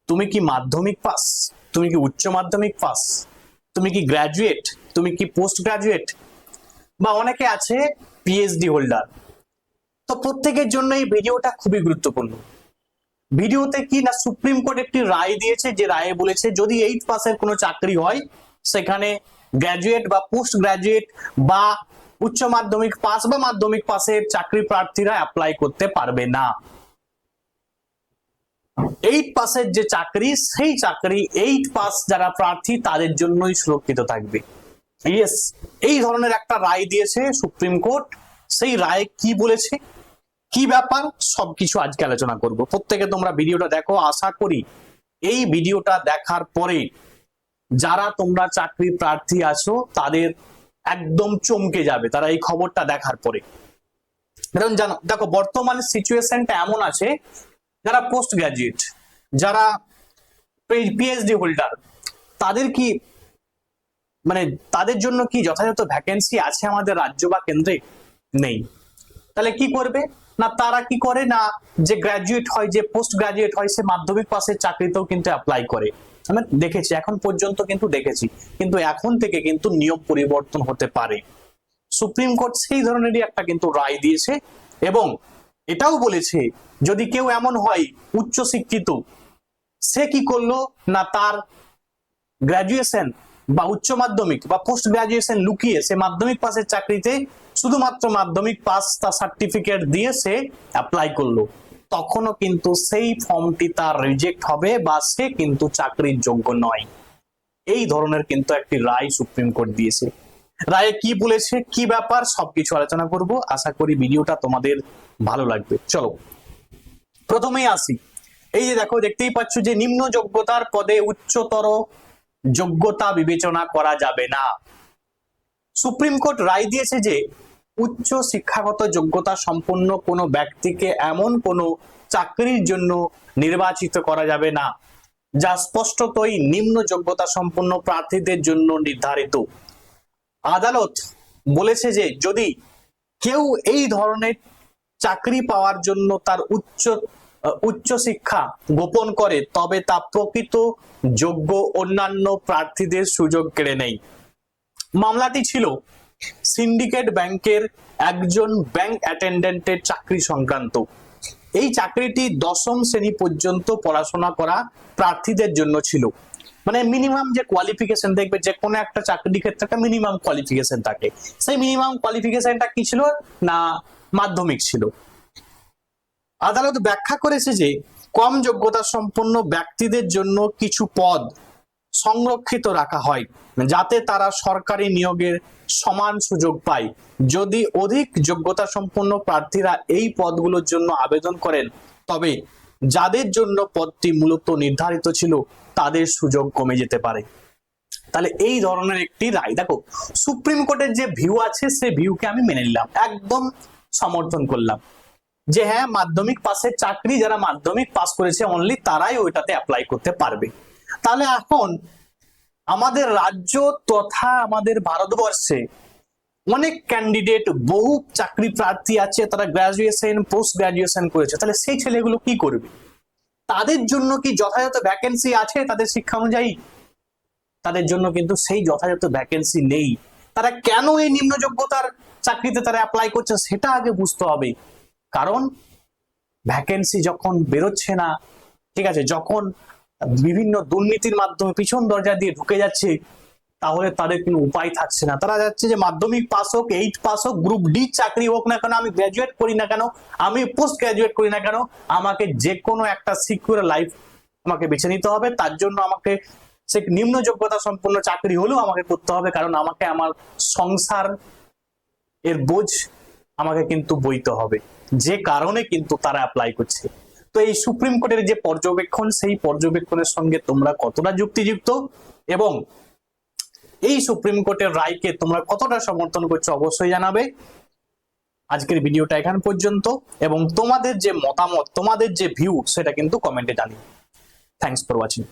তুমি কি মাধ্যমিক পাস, তুমি কি উচ্চ মাধ্যমিক পাস, তুমি কি গ্রাজুয়েট, তুমি কি পোস্ট গ্রাজুয়েট, বা অনেকে আছে পিএইচডি হোল্ডার। তো প্রত্যেকের জন্য এই ভিডিওটা খুবই গুরুত্বপূর্ণ। ভিডিওতে কি না, সুপ্রিম কোর্ট একটি রায় দিয়েছে, যে রায়ে বলেছে যদি 8 পাসের কোনো চাকরি হয় সেখানে গ্রাজুয়েট বা পোস্ট গ্রাজুয়েট বা উচ্চ মাধ্যমিক পাস বা মাধ্যমিক পাসের চাকরি প্রার্থীরা অ্যাপ্লাই করতে পারবে না। 8 পাসের যে চাকরি, সেই চাকরি 8 পাস যারা প্রার্থী তাদের জন্যই সুরক্ষিত থাকবে। ইয়েস, এই ধরনের একটা রায় দিয়েছে সুপ্রিম কোর্ট। সেই রায়ে কি বলেছে, কি ব্যাপার, সবকিছু আজকে আলোচনা করব। প্রত্যেকে তোমরা ভিডিওটা দেখো। আশা করি এই ভিডিওটা দেখার পরে যারা তোমরা চাকরি প্রার্থী আছো তাদের একদম চমকে যাবে তারা এই খবরটা দেখার পরে। কারণ জানো, দেখো বর্তমান সিচুয়েশনটা এমন আছে, যারা পোস্ট গ্রাজুয়েট, যারা পিএইচডি হোল্ডার, তাদের কি মানে তাদের জন্য কি যথাযথ ভ্যাকেন্সি আছে আমাদের রাজ্য বা কেন্দ্রে? নেই। তাহলে কি করবে না, তারা কি করে না, যে গ্রাজুয়েট হয়, যে পোস্ট গ্রাজুয়েট হয়, সে মাধ্যমিক পাসের চাকরিতেও কিন্তু অ্যাপ্লাই করে। আমি দেখেছি, এখন পর্যন্ত কিন্তু দেখেছি, কিন্তু এখন থেকে কিন্তু নিয়ম পরিবর্তন হতে পারে। সুপ্রিম কোর্ট সেই ধরনেরই একটা কিন্তু রায় দিয়েছে, এবং এটাও বলেছে যদি কেউ এমন হয় উচ্চ শিক্ষিত, সে কি করলো না, তার গ্রাজুয়েশন বা উচ্চ মাধ্যমিক বা পোস্ট গ্রাজুয়েশন লুকিয়ে সে মাধ্যমিক পাসের চাকরিতে শুধুমাত্র মাধ্যমিক পাস তার সার্টিফিকেট দিয়ে সে অ্যাপ্লাই করলো, তখনও কিন্তু সেই ফর্মটি তার রিজেক্ট হবে বা সে কিন্তু চাকরির যোগ্য নয়। এই ধরনের কিন্তু একটি রায় সুপ্রিম কোর্ট দিয়েছে। রায়ে কি বলেছে, কি ব্যাপার, সবকিছু আলোচনা করব। আশা করি ভিডিওটা তোমাদের ভালো লাগবে। চলো প্রথমেই আসি। এই যে দেখো, দেখতেই পাচ্ছ যে নিম্ন যোগ্যতার পদে উচ্চতর যোগ্যতা বিবেচনা করা যাবে না। সুপ্রিম কোর্ট রায় দিয়েছে যে উচ্চ শিক্ষাগত যোগ্যতা সম্পন্ন কোনো ব্যক্তিকে এমন কোনো চাকরির জন্য নির্বাচিত করা যাবে না যা স্পষ্টতই নিম্ন যোগ্যতা সম্পন্ন প্রার্থীদের জন্য নির্ধারিত। আদালত বলেছে যে যদি কেউ এই ধরনের চাকরি পাওয়ার জন্য তার উচ্চ শিক্ষা গোপন করে, তবে তা প্রকৃত যোগ্য অন্যান্য প্রার্থীদের সুযোগ কেড়ে নেয়। মামলাটি ছিল সিন্ডিকেট ব্যাংকের একজন ব্যাংক অ্যাটেন্ডেন্টের চাকরি সংক্রান্ত। এই চাকরিটি 10ম শ্রেণী পর্যন্ত পড়াশোনা করা প্রার্থীদের জন্য ছিল। মানে মিনিমাম যে কোয়ালিফিকেশন, দেখবে যে কোনো একটা চাকরির ক্ষেত্রে একটা মিনিমাম কোয়ালিফিকেশন থাকে, সেই মিনিমাম কোয়ালিফিকেশনটা কি ছিল না, মাধ্যমিক ছিল। আদালত ব্যাখ্যা করেছে যে কম যোগ্যতা সম্পন্ন ব্যক্তিদের জন্য কিছু পদ সংরক্ষিত রাখা হয় যাতে তারা সরকারি নিয়োগের সমান সুযোগ পায়। যদি অধিক যোগ্যতা সম্পন্ন প্রার্থীরা এই পদগুলোর জন্য আবেদন করেন, তবে যাদের জন্য পদটি মূলত নির্ধারিত ছিল তাদের সুযোগ কমে যেতে পারে। তাহলে এই ধরনের একটি রায়। দেখো সুপ্রিম কোর্টের যে ভিউ আছে, সে ভিউকে আমি মেনে নিলাম, একদম সমর্থন করলাম যে হ্যাঁ, মাধ্যমিক পাসের চাকরি যারা মাধ্যমিক পাস করেছে অনলি তারাই ওইটাতে অ্যাপ্লাই করতে পারবে। তাহলে এখন আমাদের রাজ্য তথা আমাদের ভারতবর্ষে অনেক ক্যান্ডিডেট, বহু চাকরি প্রার্থী আছে, তারা গ্রাজুয়েশন পোস্ট গ্রাজুয়েশন করেছে। তাহলে সেই ছেলেগুলো কি করবে? তাদের জন্য কি যথাযথ ভ্যাকেন্সি আছে তাদের শিক্ষা অনুযায়ী? তাদের জন্য কিন্তু সেই যথাযথ ভ্যাকেন্সি নেই। তারা কেন এই নিম্ন যোগ্যতার চাকরিতে তারা অ্যাপ্লাই করছে সেটা আগে বুঝতে হবে। কারণ ভ্যাকেন্সি যখন বেরোচ্ছে না, ঠিক আছে, যখন বিভিন্ন দুর্নীতির মাধ্যমে পিছন দরজা দিয়ে ঢুকে যাচ্ছে, তাহলে তাদের কোনো উপায় থাকছে না। তারা যাচ্ছে যে মাধ্যমিক পাস হোক, 8 পাস হোক, গ্রুপ ডি চাকরি হোক না কেন, আমি গ্রাজুয়েট করি না কেন, আমি পোস্ট গ্রাজুয়েট করি না কেন, আমাকে যে কোনো একটা সিকিউর লাইফ আমাকে বেছে নিতে হবে। তার জন্য আমাকে সে নিম্ন যোগ্যতা সম্পন্ন চাকরি হলেও আমাকে করতে হবে, কারণ আমাকে আমার সংসার এর বোঝ আমাকে কিন্তু বইতে হবে। যে কারণে কিন্তু তারা অ্যাপ্লাই করছে। তো এই সুপ্রিম কোর্টের যে পর্যবেক্ষণ, সেই পর্যবেক্ষণের সঙ্গে তোমরা কতটা যুক্তিযুক্ত এবং এই সুপ্রিম কোর্টের রায়কে তোমরা কতটা সমর্থন করছো অবশ্যই জানাবে। আজকের ভিডিওটা এখান পর্যন্ত, এবং তোমাদের যে মতামত, তোমাদের যে ভিউ, সেটা কিন্তু কমেন্টে জানিও। Thanks for watching.